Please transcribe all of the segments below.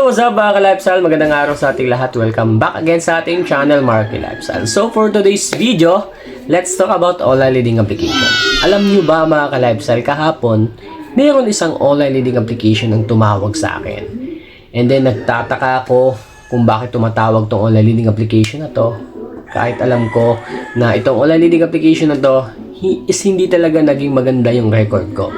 Yo, what's up mga ka-lifestyle? Magandang araw sa ating lahat. Welcome back again sa ating channel, Marky Lifestyle. So for today's video, let's talk about online leading application. Alam niyo ba mga ka-lifestyle, kahapon, mayroon isang online leading application ang tumawag sa akin. And then nagtataka ako kung bakit tumatawag tong online leading application na to. Kahit alam ko na itong online leading application na to is hindi talaga naging maganda yung record ko.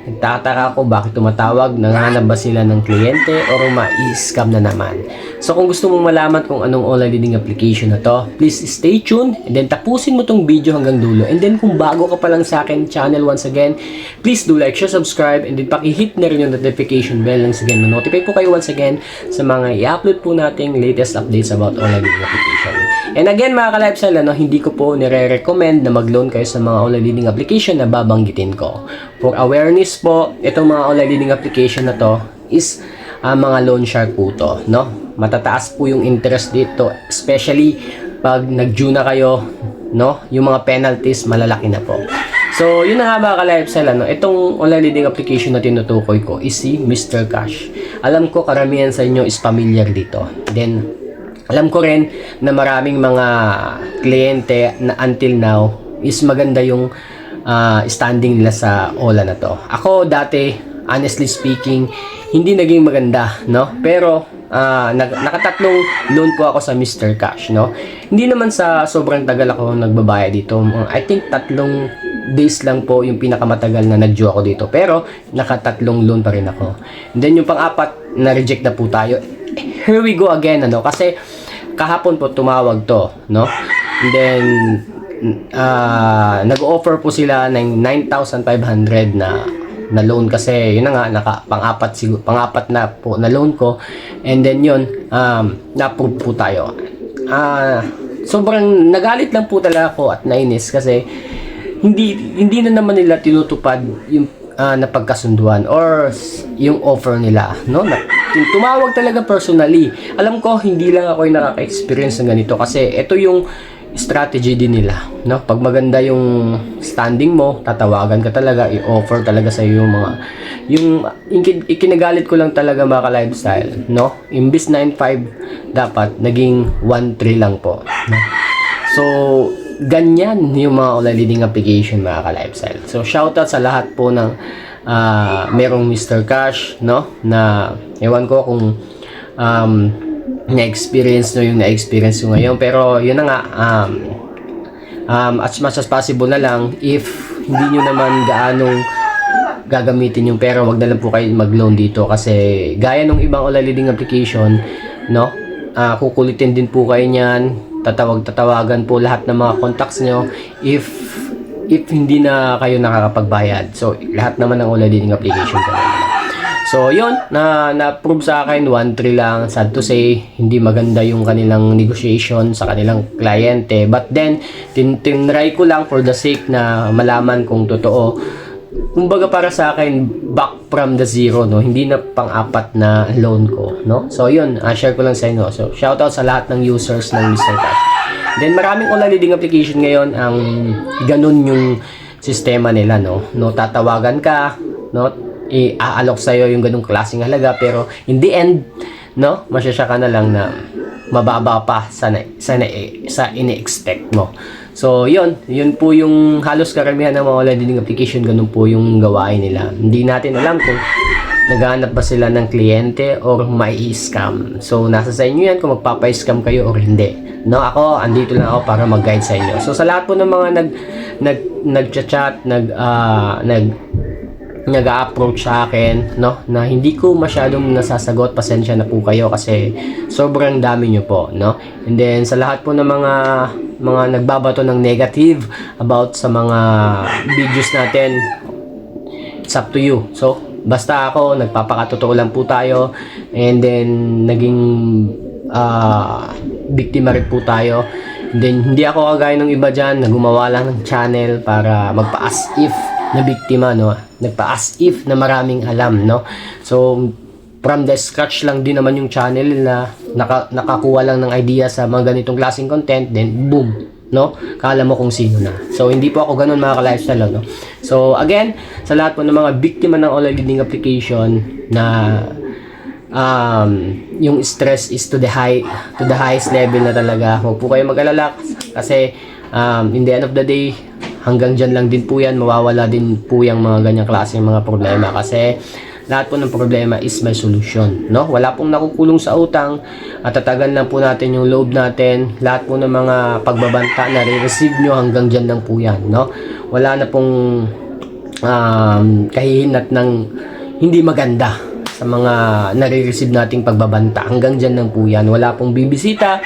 Nagtataka ako bakit tumatawag, nanghanap ba sila ng kliyente o ma-scam na naman. So kung gusto mong malaman kung anong online leading application na to, please stay tuned and then tapusin mo tong video hanggang dulo. And then kung bago ka pa lang sa akin channel once again, please do like, share, subscribe and then paki-hit na rin yung notification bell lang again. Ma-notify po kayo once again sa mga i-upload po nating latest updates about online leading application. And again mga ka-lifestyle, hindi ko po nire-recommend na mag-loan kayo sa mga online leading application na babanggitin ko. For awareness po, itong mga online leading application na to is mga loan shark po to, no? Matataas po yung interest dito, especially pag nag-due na kayo, no? Yung mga penalties malalaki na po. So, yun na nga mga ka-lifestyle, itong online leading application na tinutukoy ko is si Mr. Cash. Alam ko karamihan sa inyo is familiar dito. Then, alam ko rin na maraming mga kliyente na until now is maganda yung standing nila sa OLA na to. Ako dati, honestly speaking, hindi naging maganda, no? Pero nakatatlong loan po ako sa Mr. Cash, no? Hindi naman sa sobrang tagal ako nagbabayad dito. I think 3 days lang po yung pinakamatagal na nag-due ako dito. Pero nakatatlong loan pa rin ako. And then yung pang-apat, na-reject na po tayo. Here we go again, ano? Kasi kahapon po tumawag to, no? And then nag-offer po sila ng 9,500 na loan kasi yun na nga pang-apat na po na loan ko. And then yun na-approve po tayo. Sobrang nagalit lang po talaga ako at nainis kasi hindi na naman nila tinutupad yung napagkasunduan or yung offer nila, no? Tumawag talaga personally. Alam ko hindi lang ako yung nakaka-experience ng ganito kasi ito yung strategy din nila, no? Pag maganda yung standing mo, tatawagan ka talaga, i-offer talaga sa iyo yung ikinagalit ko lang talaga mga ka-lifestyle, no? Imbis 9.5 dapat naging 1.3 lang po, no? So ganyan yung mga online leading application mga ka-lifestyle. So shoutout sa lahat po ng merong Mr. Cash, no? Na ewan ko kung na-experience no yung na-experience ko ngayon, pero yun na nga, as much as possible na lang, if hindi nyo naman gaanong gagamitin yung pera, wag na lang po kayo mag-loan dito kasi gaya ng ibang online leading application, no? Kukulitin din po kayo niyan, tatawagan po lahat ng mga contacts nyo if hindi na kayo nakakapagbayad. So lahat naman ng online leading application talaga. So, yun, na-approve sa akin, 1.3 lang. Sad to say, hindi maganda yung kanilang negotiation sa kanilang kliyente. But then, tinry ko lang for the sake na malaman kung totoo. Kumbaga para sa akin, back from the zero, no? Hindi na pang-apat na loan ko, no? So, yun, share ko lang sa inyo. So, shoutout sa lahat ng users ng Mr. Cash. Then, maraming online leading application ngayon ang ganun yung sistema nila, no? Tatawagan ka, no? I-aalok sa'yo yung ganung klaseng halaga pero in the end, no, masyasya ka na lang na mababa pa sa ini-expect mo. So yun po yung halos karamihan ng mga online leading application, ganun po yung gawain nila. Hindi natin alam kung naghahanap ba sila ng kliyente or may scam. So nasa sa inyo yan kung magpapa-scam kayo or hindi, no? Ako andito lang ako para mag-guide sa inyo. So sa lahat po ng mga nag-chat, nag-approach sa akin, no, na hindi ko masyadong nasasagot, pasensya na po kayo kasi sobrang dami nyo po, no? And then sa lahat po ng mga nagbabato ng negative about sa mga videos natin, it's up to you. So basta ako, nagpapakatotoo lang po tayo, and then naging biktima rin po tayo. And then hindi ako kagaya ng iba dyan na gumawa lang ng channel para magpa-as if na biktima, no? Nagpa-as if na maraming alam, no? So from the scratch lang din naman yung channel na nakakuha lang ng idea sa mga ganitong klaseng content, then boom, no? Kala mo kung sino na. So hindi po ako ganun mga ka-lifestyle, no? So again, sa lahat po ng mga biktima ng online leading application na yung stress is to the highest level na talaga. Huwag po kayo mag-alala kasi in the end of the day, hanggang dyan lang din po yan, mawawala din po yung mga ganyang klaseng mga problema kasi lahat po ng problema is may solusyon, no? Wala pong nakukulong sa utang at tatagan lang po natin yung load natin. Lahat po ng mga pagbabanta na re-receive nyo hanggang dyan lang po yan, no? Wala na pong kahihinat ng hindi maganda sa mga nare-receive nating pagbabanta. Hanggang dyan lang po yan. Wala pong bibisita,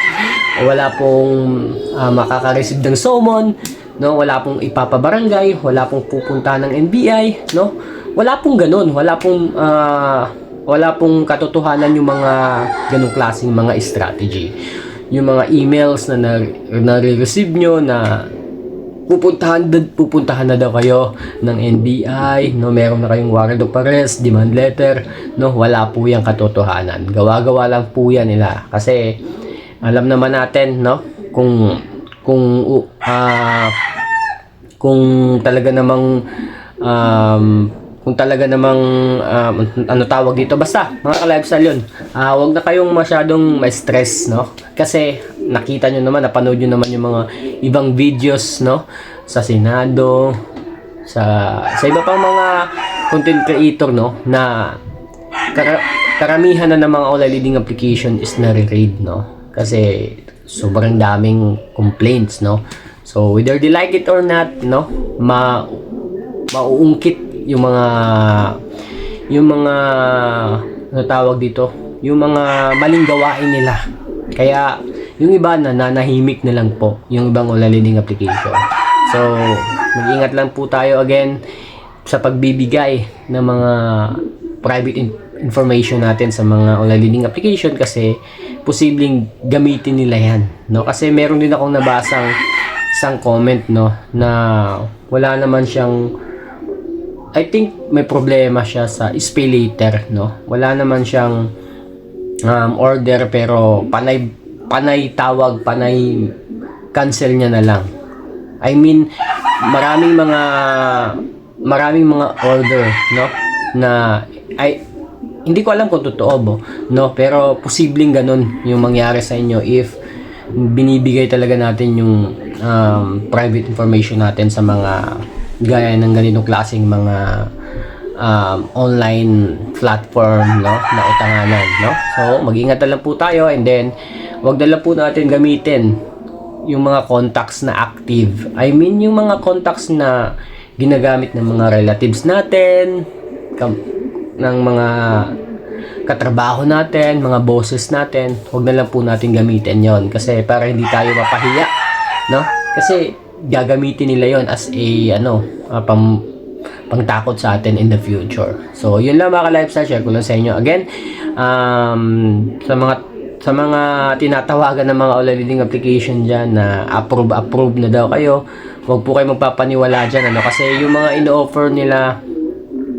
wala pong makaka-receive ng summon, no? Wala pong ipapabarangay, wala pong pupunta ng NBI, no? Wala pong ganun, wala pong katotohanan yung mga ganung klaseng mga strategy. Yung mga emails na nare-receive nyo na pupuntahan na daw kayo ng NBI, no? Meron na kayong warrant of arrest, demand letter, no? Wala po yung katotohanan. Gawa-gawa lang po yan nila. Kasi alam naman natin, no? Kung talaga namang ano tawag dito, basta mga ka-lifestyle yun, huwag na kayong masyadong ma-stress, no? Kasi nakita nyo naman, napanood nyo naman yung mga ibang videos, no? Sa Senado, sa iba pang mga content creator, no? Na karamihan na ng mga online leading application is nare-raid, no? Kasi sobrang daming complaints, no? So whether they like it or not, no? Mauungkit yung mga ano tawag dito, yung mga maling gawain nila. Kaya yung iba nanahimik na lang po yung ibang online leading application. So mag-ingat lang po tayo again sa pagbibigay ng mga private information natin sa mga online leading application kasi posibleng gamitin nila yan, no? Kasi meron din akong nabasang isang comment, no, na wala naman siyang, I think may problema siya sa pay later, no? Wala naman siyang order pero panay tawag, panay cancel niya na lang. I mean, maraming mga order, no? Na hindi ko alam kung totoo no? Pero posibleng ganun yung mangyari sa inyo if binibigay talaga natin yung private information natin sa mga gaya ng ganitong klaseng mga online platform, no, na utanganan, no? So mag-ingat na lang po tayo and then wag na lang po natin gamitin yung mga contacts na active. I mean yung mga contacts na ginagamit ng mga relatives natin, ng mga katrabaho natin, mga bosses natin. Wag na lang po natin gamitin yon kasi para hindi tayo mapahiya, no? Kasi gagamitin nila yon as a pangtakot sa atin in the future. So yun lang mga ka-lifestyle, share ko lang sa inyo again sa mga tinatawagan ng mga online leading application dyan na approve na daw kayo. Huwag po kayo magpapaniwala dyan, ano, kasi yung mga ino-offer nila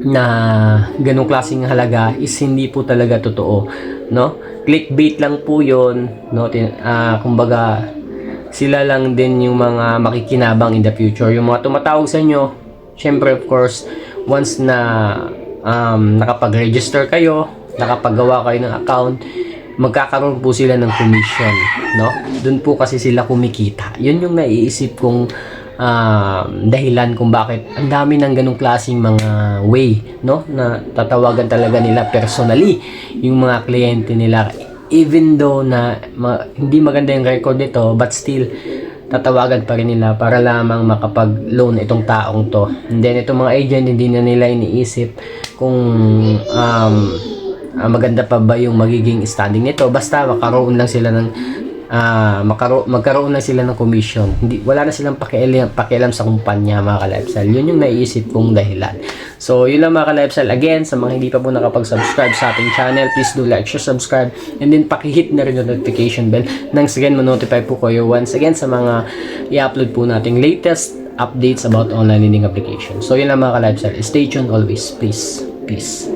na ganong klaseng halaga is hindi po talaga totoo, no? Clickbait lang po yun, no? Kumbaga sila lang din yung mga makikinabang in the future. Yung mga tumatawag sa inyo, syempre of course, once na nakapag-register kayo, nakapagawa kayo ng account, magkakaroon po sila ng commission, no? Doon po kasi sila kumikita. Yun yung naiisip kong dahilan kung bakit ang dami ng ganong klaseng mga way, no? Na tatawagan talaga nila personally yung mga kliyente nila. Even though na hindi maganda yung record nito, but still tatawagan pa rin nila para lamang makapag-loan itong taong to. And then itong mga agent, hindi na nila iniisip kung maganda pa ba yung magiging standing nito. Basta magkaroon lang sila ng commission. Wala na silang pakialam sa kumpanya, mga ka-lifestyle. Yun yung naiisip kong dahilan. So yun lang mga ka-lifestyle. Again, sa mga hindi pa po nakapag-subscribe sa ating channel, please do like, share, subscribe, and then pakihit na rin yung notification bell nang again ma-notify po kayo once again sa mga i-upload po nating latest updates about online learning application. So yun lang mga ka-lifestyle. Stay tuned always, please. Peace.